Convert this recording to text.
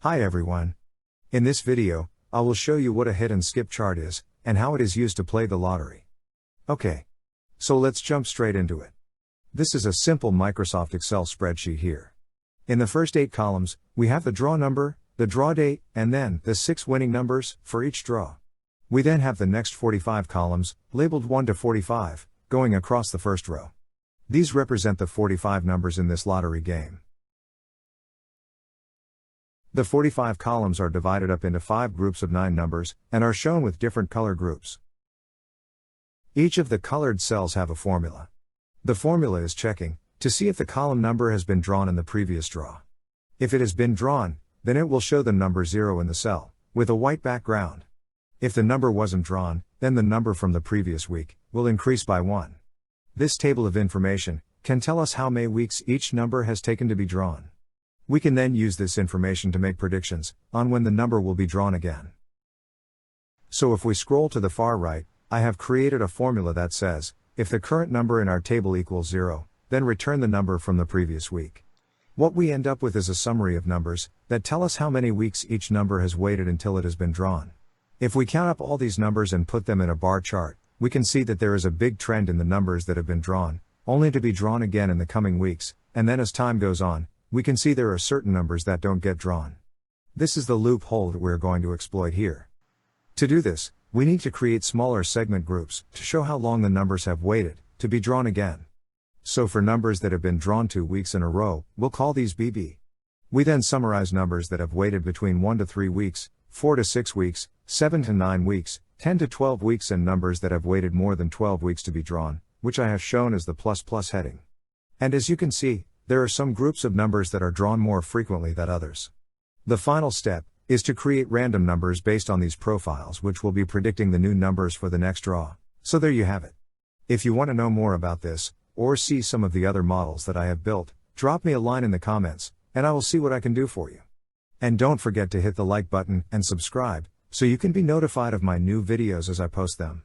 Hi everyone. In this video, I will show you what a hit and skip chart is, and how it is used to play the lottery. Okay. So let's jump straight into it. This is a simple Microsoft Excel spreadsheet here. In the first 8 columns, we have the draw number, the draw date, and then the 6 winning numbers for each draw. We then have the next 45 columns, labeled 1 to 45, going across the first row. These represent the 45 numbers in this lottery game. The 45 columns are divided up into 5 groups of 9 numbers, and are shown with different color groups. Each of the colored cells have a formula. The formula is checking to see if the column number has been drawn in the previous draw. If it has been drawn, then it will show the number 0 in the cell, with a white background. If the number wasn't drawn, then the number from the previous week will increase by 1. This table of information can tell us how many weeks each number has taken to be drawn. We can then use this information to make predictions on when the number will be drawn again. So if we scroll to the far right, I have created a formula that says, if the current number in our table equals 0, then return the number from the previous week. What we end up with is a summary of numbers that tell us how many weeks each number has waited until it has been drawn. If we count up all these numbers and put them in a bar chart, we can see that there is a big trend in the numbers that have been drawn, only to be drawn again in the coming weeks, and then as time goes on, we can see there are certain numbers that don't get drawn. This is the loophole that we're going to exploit here. To do this, we need to create smaller segment groups to show how long the numbers have waited to be drawn again. So for numbers that have been drawn 2 weeks in a row, we'll call these BB. We then summarize numbers that have waited between 1 to 3 weeks, 4 to 6 weeks, 7 to 9 weeks, 10 to 12 weeks, and numbers that have waited more than 12 weeks to be drawn, which I have shown as the ++ heading. And as you can see, there are some groups of numbers that are drawn more frequently than others. The final step is to create random numbers based on these profiles, which will be predicting the new numbers for the next draw. So there you have it. If you want to know more about this, or see some of the other models that I have built, drop me a line in the comments, and I will see what I can do for you. And don't forget to hit the like button and subscribe, so you can be notified of my new videos as I post them.